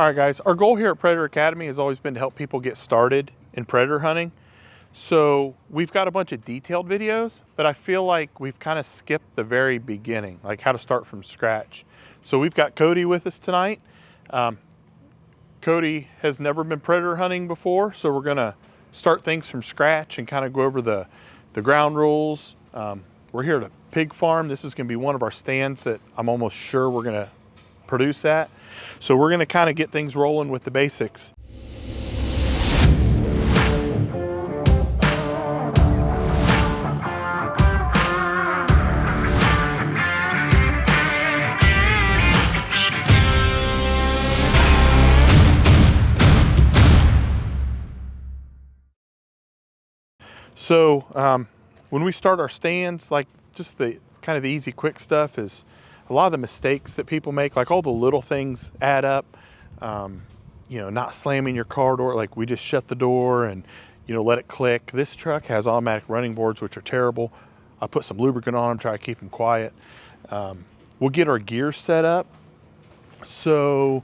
All right, guys, our goal here at Predator Academy has always been to help people get started in predator hunting. So we've got a bunch of detailed videos, but I feel like we've kind of skipped the very beginning, like how to start from scratch. So we've got Cody with us tonight. Cody has never been predator hunting before, so we're gonna start things from scratch and kind of go over the ground rules. We're here at a pig farm. This is gonna be one of our stands that I'm almost sure we're gonna produce at. So we're gonna kind of get things rolling with the basics. So when we start our stands, like just the kind of the easy quick stuff is a lot of the mistakes that people make, like all the little things add up. You know, not slamming your car door, like we just shut the door and, you know, let it click. This truck has automatic running boards, which are terrible. I put some lubricant on them, try to keep them quiet. We'll get our gear set up. So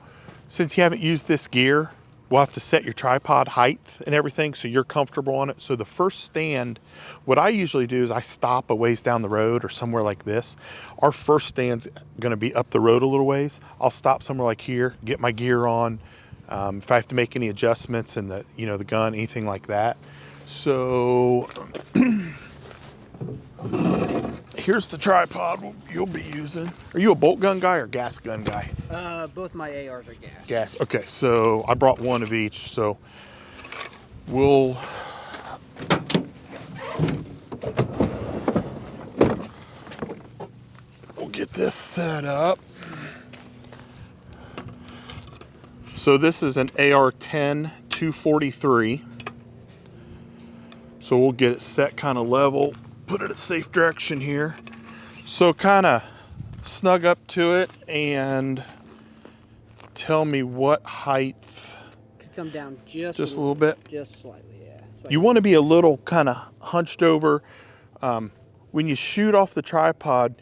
since you haven't used this gear, we'll have to set your tripod height and everything so you're comfortable on it. So the first stand, what I usually do is I stop a ways down the road or somewhere like this. Our first stand's gonna be up the road a little ways. I'll stop somewhere like here, get my gear on. If I have to make any adjustments in the, you know, the gun, anything like that. So here's the tripod you'll be using. Are you a bolt gun guy or gas gun guy? Both my ARs are gas. Gas, okay, so I brought one of each, so we'll get this set up. So this is an AR-10 243. So we'll get it set kind of level, put it at safe direction here. So kind of snug up to it and tell me what height. Could come down just a little bit. Just slightly, yeah. So You want to be a little kind of hunched over. When you shoot off the tripod,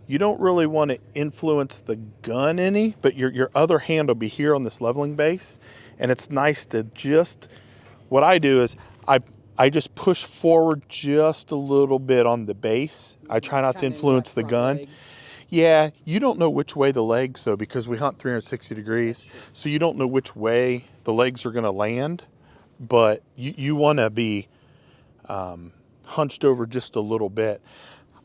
you don't really want to influence the gun any, but your other hand will be here on this leveling base. And it's nice to just, what I do is I just push forward just a little bit on the base. I try not to influence the gun. Leg. Yeah, you don't know which way the legs though, because we hunt 360 degrees. So you don't know which way the legs are gonna land, but you wanna be hunched over just a little bit.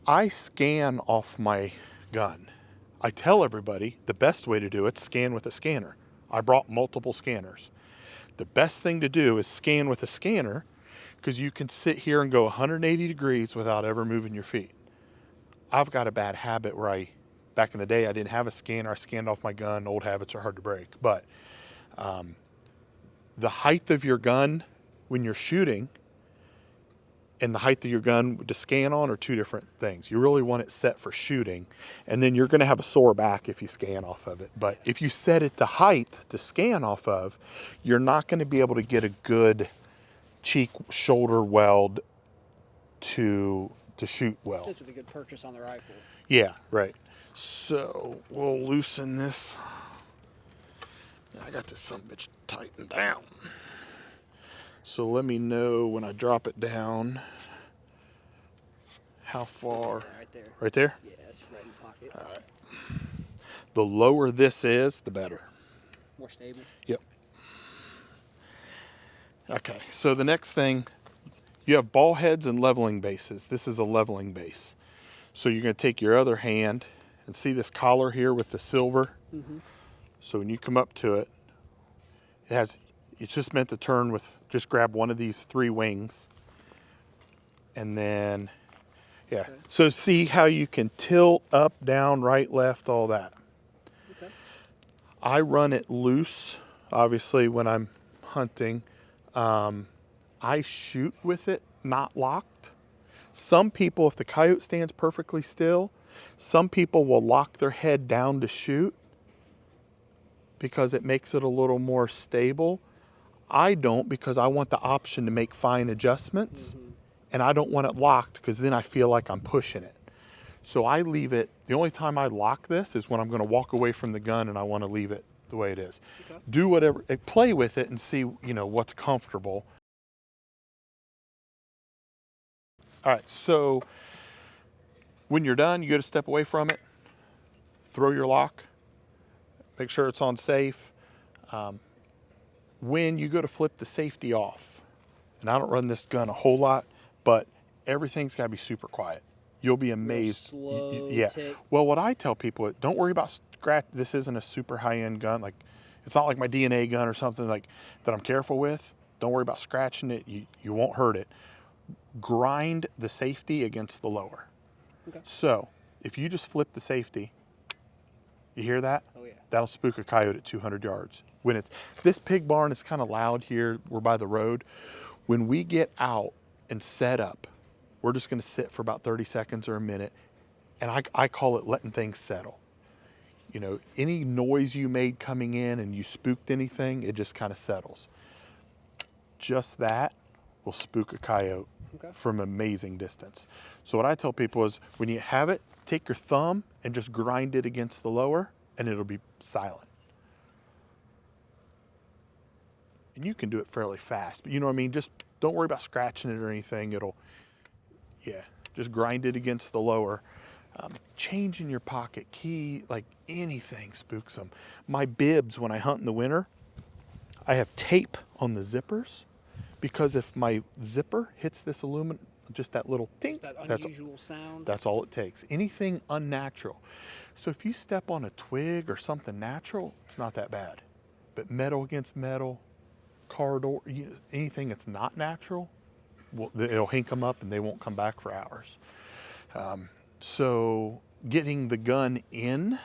I scan off my gun. I tell everybody the best way to do it, scan with a scanner. I brought multiple scanners. The best thing to do is scan with a scanner because you can sit here and go 180 degrees without ever moving your feet. I've got a bad habit where back in the day, I didn't have a scanner. I scanned off my gun. Old habits are hard to break. But the height of your gun when you're shooting and the height of your gun to scan on are two different things. You really want it set for shooting, and then you're gonna have a sore back if you scan off of it. But if you set it to height to scan off of, you're not gonna be able to get a good cheek shoulder weld to shoot well. This would be a good purchase on the rifle. Yeah, right. So we'll loosen this. I got this son of a bitch tightened down. So let me know when I drop it down how far. Right there. Right there? Yeah, it's right in the pocket. All right. The lower this is, the better. More stable. Yep. Okay, so the next thing, you have ball heads and leveling bases. This is a leveling base. So you're gonna take your other hand and see this collar here with the silver? Mm-hmm. So when you come up to it, it's just meant to turn with, just grab one of these three wings. And then, yeah. Okay. So see how you can tilt up, down, right, left, all that. Okay. I run it loose, obviously, when I'm hunting. I shoot with it not locked. Some people, if the coyote stands perfectly still, some people will lock their head down to shoot because it makes it a little more stable. I don't, because I want the option to make fine adjustments, and I don't want it locked because then I feel like I'm pushing it. So I leave it, the only time I lock this is when I'm gonna walk away from the gun and I wanna leave it the way it is. Okay. Do whatever, play with it and see, you know, what's comfortable. All right, so when you're done, you go to step away from it, throw your lock, make sure it's on safe. When you go to flip the safety off, and I don't run this gun a whole lot, but everything's got to be super quiet. You'll be amazed. Slow Yeah. tick. Well, what I tell people, don't worry about scratch. This isn't a super high-end gun. Like, it's not like my DNA gun or something like that I'm careful with. Don't worry about scratching it. You won't hurt it. Grind the safety against the lower. Okay. So if you just flip the safety, you hear that? Oh yeah. That'll spook a coyote at 200 yards. When it's, this pig barn is kind of loud here. We're by the road. When we get out and set up, we're just going to sit for about 30 seconds or a minute. And I call it letting things settle. You know, any noise you made coming in and you spooked anything, it just kind of settles. Just that will spook a coyote from amazing distance. So what I tell people is when you have it, take your thumb and just grind it against the lower and it'll be silent. And you can do it fairly fast, but you know what I mean? Just don't worry about scratching it or anything. It'll, yeah, just grind it against the lower. Change in your pocket key, like anything spooks them. My bibs, when I hunt in the winter, I have tape on the zippers because if my zipper hits this aluminum, just that little ting, That unusual sound. that's all it takes. Anything unnatural. So if you step on a twig or something natural, it's not that bad. But metal against metal, car door, anything that's not natural, it'll hink them up and they won't come back for hours. So getting the gun in,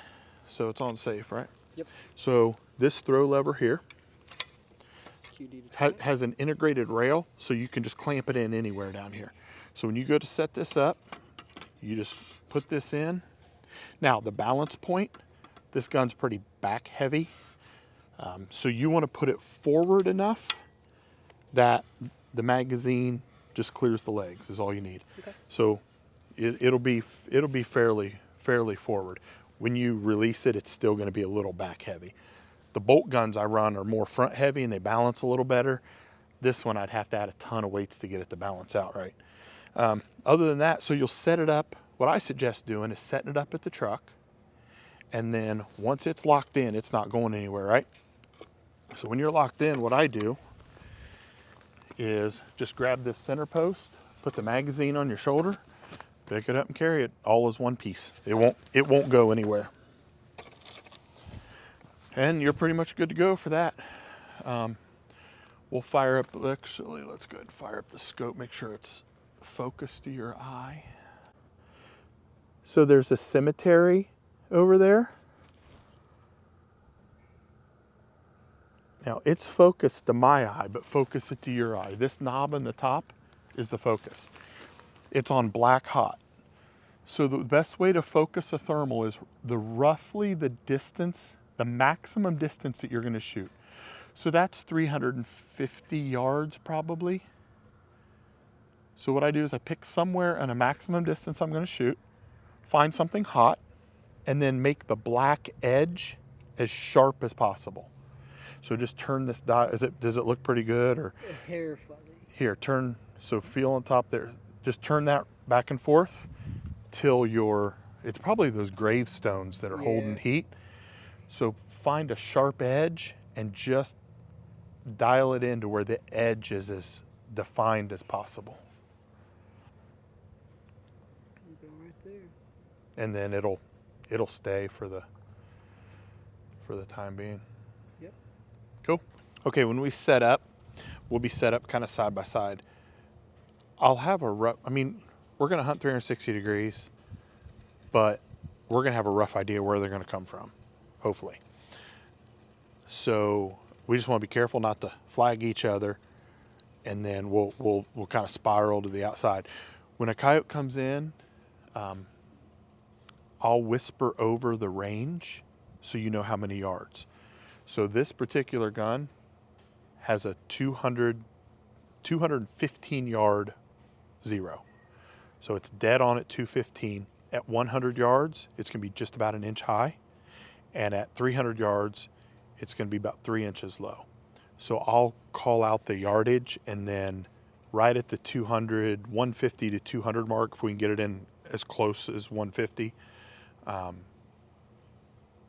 so it's on safe, right? Yep. So this throw lever here QD to has an integrated rail, so you can just clamp it in anywhere down here. So when you go to set this up, you just put this in. Now the balance point, this gun's pretty back heavy. So you want to put it forward enough that the magazine just clears the legs is all you need. Okay. So it'll be fairly forward. When you release it, it's still going to be a little back heavy. The bolt guns I run are more front heavy and they balance a little better. This one I'd have to add a ton of weights to get it to balance out right. Other than that, so you'll set it up. What I suggest doing is setting it up at the truck, and then once it's locked in, it's not going anywhere, right? So when you're locked in, what I do is just grab this center post, put the magazine on your shoulder, pick it up and carry it all as one piece. It won't go anywhere. And you're pretty much good to go for that. We'll fire up, actually, let's go ahead and fire up the scope, make sure it's focused to your eye. So there's a cemetery over there. Now it's focused to my eye, but focus it to your eye. This knob on the top is the focus. It's on black hot. So the best way to focus a thermal is roughly the distance, the maximum distance that you're going to shoot. So that's 350 yards probably. So what I do is I pick somewhere in a maximum distance I'm going to shoot, find something hot, and then make the black edge as sharp as possible. So just turn this dial. Does it look pretty good? Or hair fuzzy. here, turn. So feel on top there. Just turn that back and forth till it's probably those gravestones that are holding heat. So find a sharp edge and just dial it into where the edge is as defined as possible. Go right there. And then it'll stay for the time being. Yep. Cool. Okay, when we set up, we'll be set up kind of side by side. I'll have we're going to hunt 360 degrees, but we're going to have a rough idea where they're going to come from, hopefully. So we just want to be careful not to flag each other, and then we'll kind of spiral to the outside. When a coyote comes in, I'll whisper over the range so you know how many yards. So this particular gun has a 215 yard zero. So it's dead on at 215. At 100 yards, it's going to be just about an inch high. And at 300 yards, it's going to be about 3 inches low. So I'll call out the yardage, and then right at the 200, 150 to 200 mark, if we can get it in as close as 150,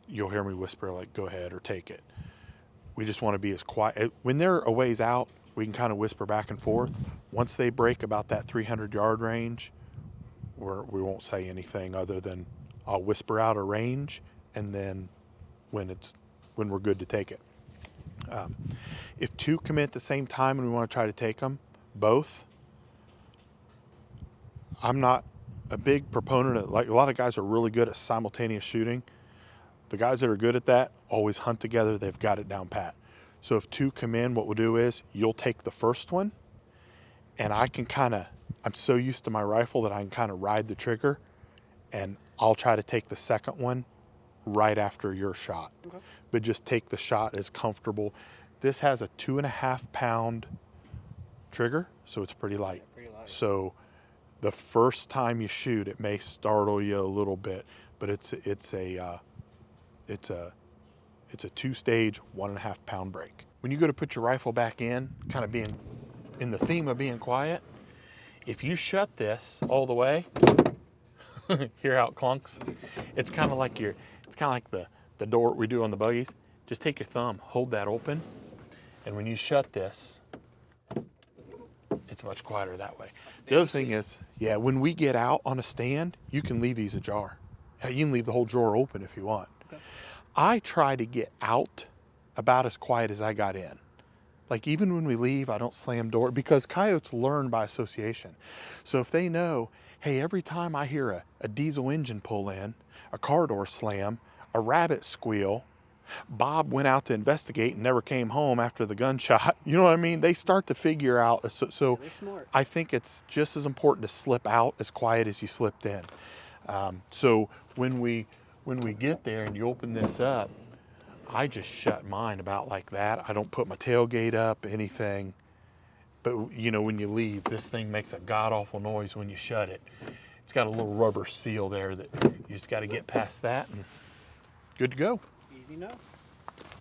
you'll hear me whisper like, go ahead or take it. We just want to be as quiet. When they're a ways out, we can kind of whisper back and forth. Once they break about that 300 yard range, we won't say anything other than I'll whisper out a range, and then when we're good to take it. If two come in at the same time and we want to try to take them both, I'm not a big proponent of, like, a lot of guys are really good at simultaneous shooting. The guys that are good at that always hunt together. They've got it down pat. So if two come in, what we'll do is you'll take the first one, and I'm so used to my rifle that I can kind of ride the trigger, and I'll try to take the second one right after your shot. Okay. But just take the shot as comfortable. This has a 2.5 pound trigger, so it's pretty light. Yeah, pretty light. So the first time you shoot, it may startle you a little bit, but it's a 2-stage, 1.5 pound break. When you go to put your rifle back in, kind of being in the theme of being quiet, if you shut this all the way, hear how it clunks? It's kind of like the door we do on the buggies. Just take your thumb, hold that open, and when you shut this, it's much quieter that way. The other thing is, when we get out on a stand, you can leave these ajar. You can leave the whole drawer open if you want. Okay. I try to get out about as quiet as I got in. Like, even when we leave, I don't slam door, because coyotes learn by association. So if they know, hey, every time I hear a diesel engine pull in, a car door slam, a rabbit squeal, Bob went out to investigate and never came home after the gunshot. You know what I mean? They start to figure out. So They're smart. I think it's just as important to slip out as quiet as you slipped in. So when we get there and you open this up, I just shut mine about like that. I don't put my tailgate up, anything. But you know, when you leave, this thing makes a god-awful noise when you shut it. It's got a little rubber seal there that you just got to get past that and good to go. Easy enough.